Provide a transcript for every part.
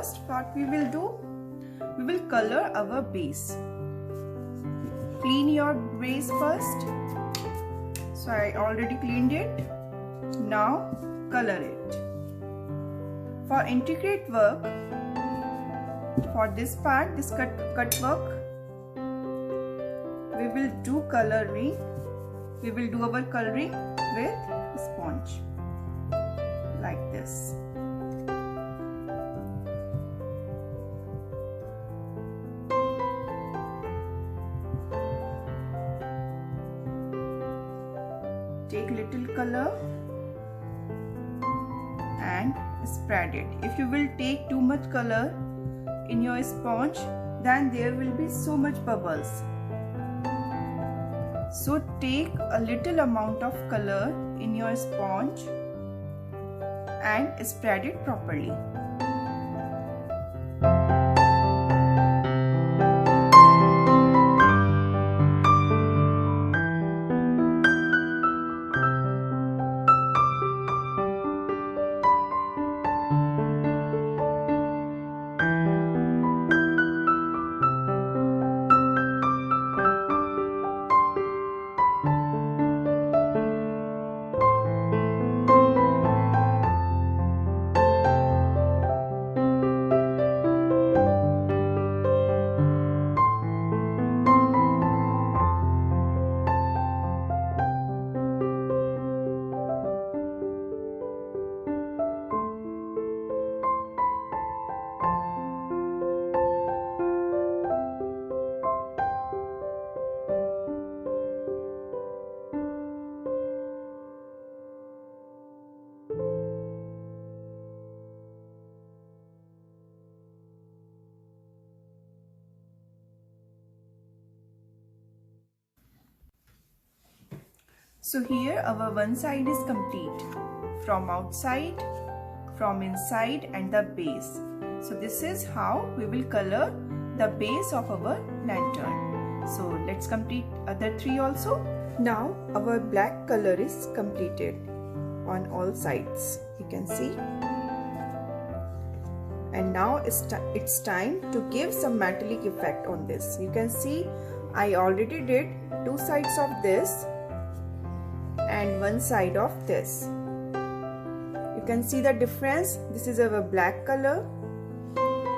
first what we will do, we will color our base. Clean your base first. So I already cleaned it. Now color it. For intricate work, for this part, this cut work, we will do coloring. We will do our coloring with sponge like this. Take little color and spread it. If you will take too much color in your sponge, then there will be so much bubbles. So take a little amount of color in your sponge and spread it properly. So here our one side is complete, from outside, from inside and the base. So this is how we will color the base of our lantern. So let's complete other three also. Now our black color is completed on all sides, you can see. And now it's time to give some metallic effect on this. You can see I already did two sides of this and one side of this. You can see the difference. This is our black color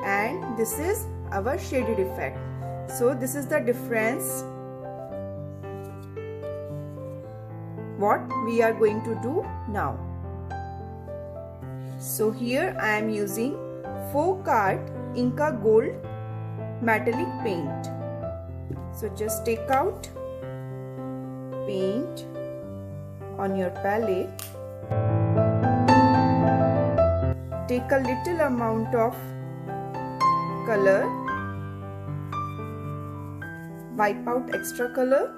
and this is our shaded effect. So this is the difference what we are going to do now. So here I am using 4-cart Inca Gold metallic paint. So just take out paint on your palette. Take a little amount of color, wipe out extra color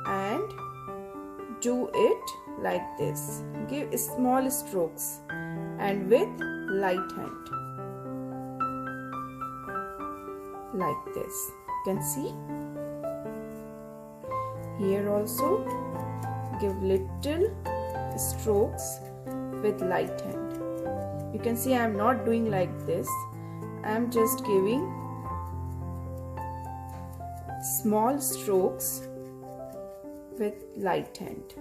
and do it like this. Give small strokes and with light hand like this. You can see here also give little strokes with light hand. You can see I am not doing like this. I am just giving small strokes with light hand.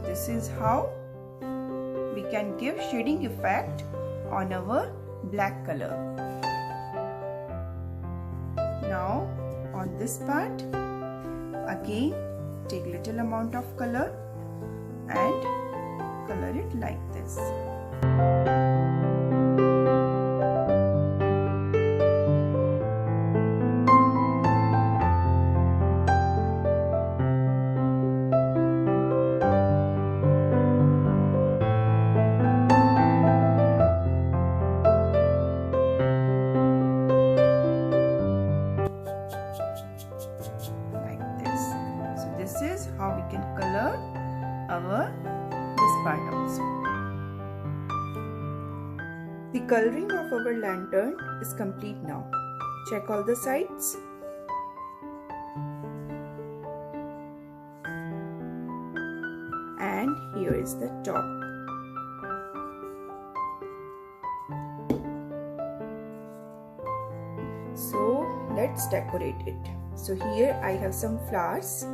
This is how we can give shading effect on our black color. Now on this part, again take little amount of color and color it like this. This is how we can color this part also. The coloring of our lantern is complete now. Check all the sides. And here is the top. So let's decorate it. So here I have some flowers.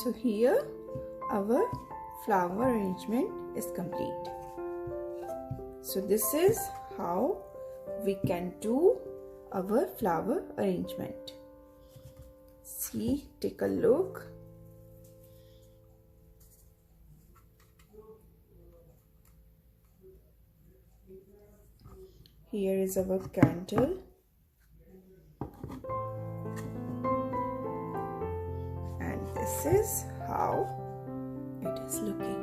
So here our flower arrangement is complete. So this is how we can do our flower arrangement. See, take a look. Here is our candle. And this is how it is looking.